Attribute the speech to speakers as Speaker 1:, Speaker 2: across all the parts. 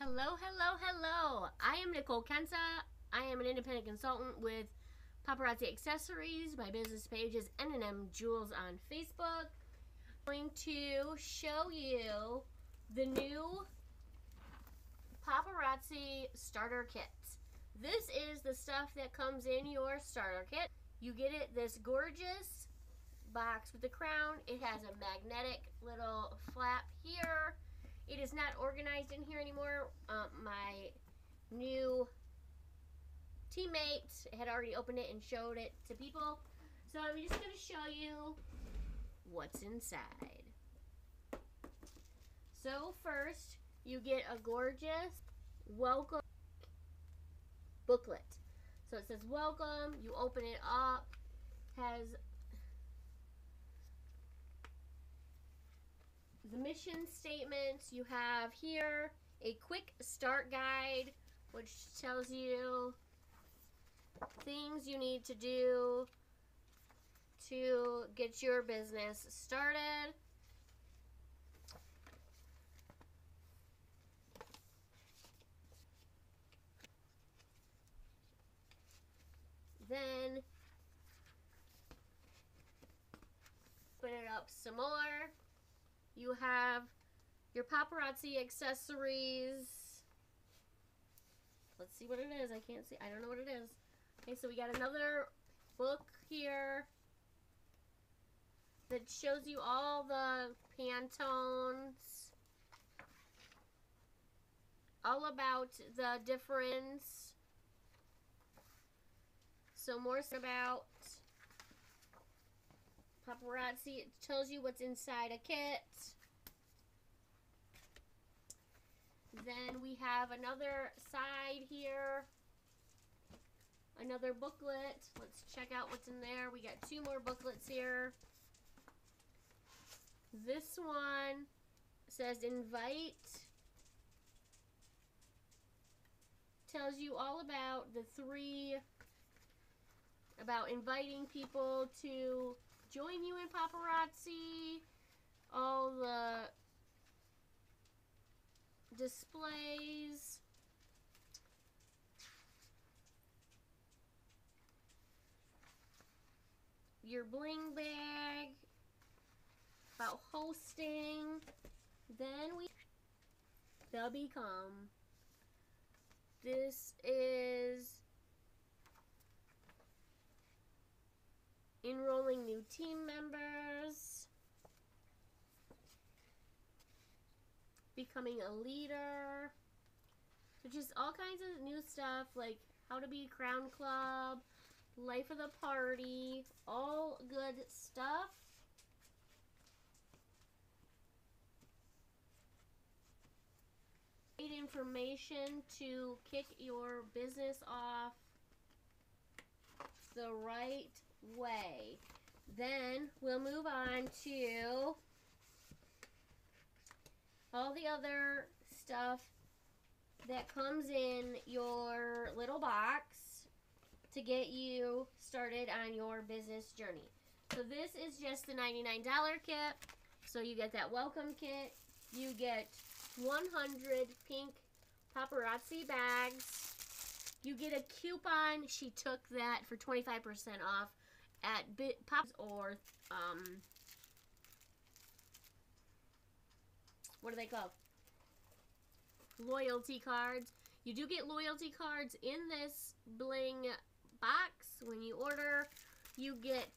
Speaker 1: Hello, hello, hello. I am Nicole Kensa. I am an independent consultant with Paparazzi Accessories. My business page is N&M Jewels on Facebook. I'm going to show you the new Paparazzi starter kit. This is the stuff that comes in your starter kit. You get it this gorgeous box with the crown. It has a magnetic little flap here. It is not organized in here anymore. My new teammate had already opened it and showed it to people. So I'm just going to show you what's inside. So first, you get a gorgeous welcome booklet. So it says welcome. You open it up. Has the mission statements. You have here a quick start guide, which tells you things you need to do to get your business started. Then open it up some more. You have your paparazzi accessories. Let's see what it is. I can't see. I don't know what it is. Okay, so we got another book here that shows you all the Pantones, all about the difference. So more about Paparazzi. It tells you what's inside a kit. Then we have another side here, another booklet. Let's check out what's in there. We got two more booklets here. This one says invite. Tells you all about about inviting people to join you in paparazzi, all the displays, your bling bag, about hosting. Then the become. This is enrolling new team members, becoming a leader, which is all kinds of new stuff like how to be Crown Club, life of the party, all good stuff. Great information to kick your business off the right way. Then we'll move on to all the other stuff that comes in your little box to get you started on your business journey. So this is just the $99 kit. So you get that welcome kit. You get 100 pink paparazzi bags. You get a coupon. She took that for 25% off at Pops or what are they called? Loyalty cards. You do get loyalty cards in this bling box when you order. You get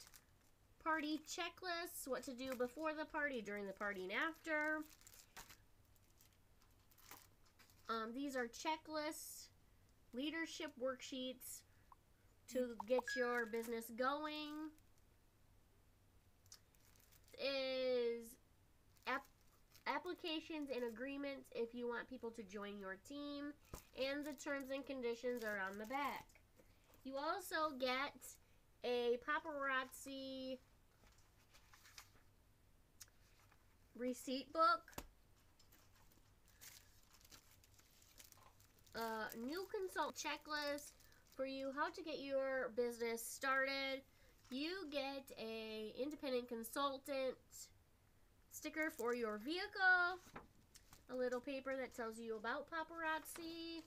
Speaker 1: party checklists, what to do before the party, during the party, and after. These are checklists, leadership worksheets to get your business going. Is applications and agreements if you want people to join your team, and the terms and conditions are on the back. You also get a paparazzi receipt book, a new consult checklist for you how to get your business started. You get a independent consultant sticker for your vehicle, a little paper that tells you about Paparazzi.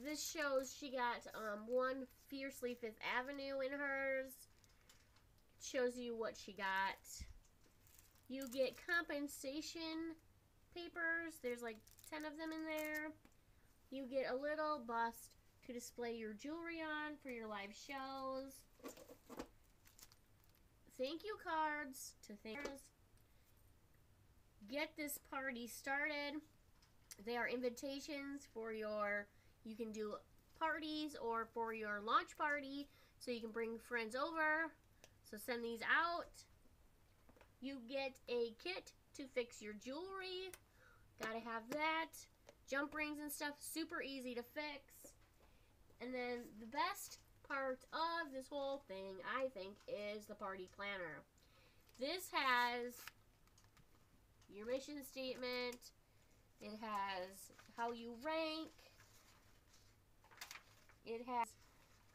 Speaker 1: This shows she got one Fiercely Fifth Avenue in hers. It shows you what she got. You get compensation papers. There's like 10 of them in there. You get a little bust to display your jewelry on for your live shows. Thank you cards to thankers. Get this party started. They are invitations for your, you can do parties or for your launch party, so you can bring friends over. So send these out. You get a kit to fix your jewelry. Gotta have that. Jump rings and stuff, super easy to fix. And then the best part of this whole thing, I think, is the party planner. This has your mission statement. It has how you rank. It has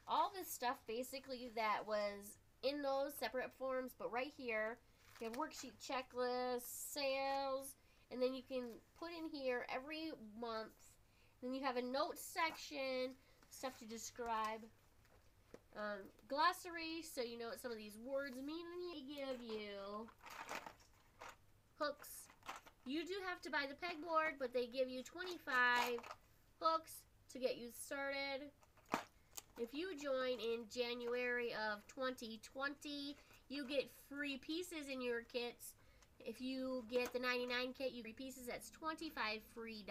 Speaker 1: all this stuff basically that was in those separate forms, but right here you have worksheet, checklists, sales, and then you can put in here every month. Then you have a notes section, stuff to describe. Glossary, so you know what some of these words mean. And they give you hooks. You do have to buy the pegboard, but they give you 25 hooks to get you started. If you join in January of 2020, you get free pieces in your kits. If you get the 99 kit, you get free pieces. That's $25 free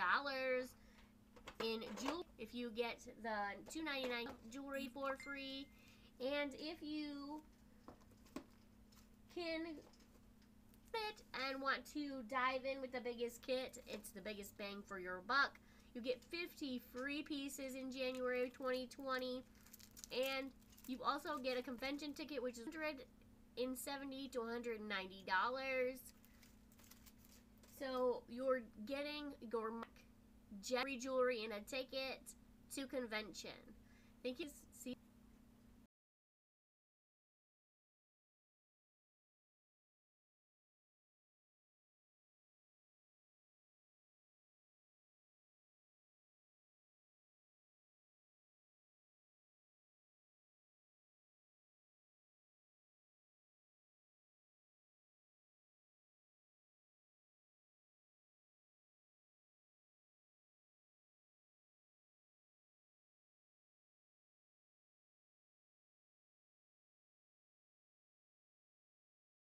Speaker 1: in jewelry. If you get the $2.99 jewelry for free, and if you can fit and want to dive in with the biggest kit, it's the biggest bang for your buck. You get 50 free pieces in January 2020, and you also get a convention ticket, which is $170 to $190. So you're getting your jewelry and a ticket to convention. Thank you.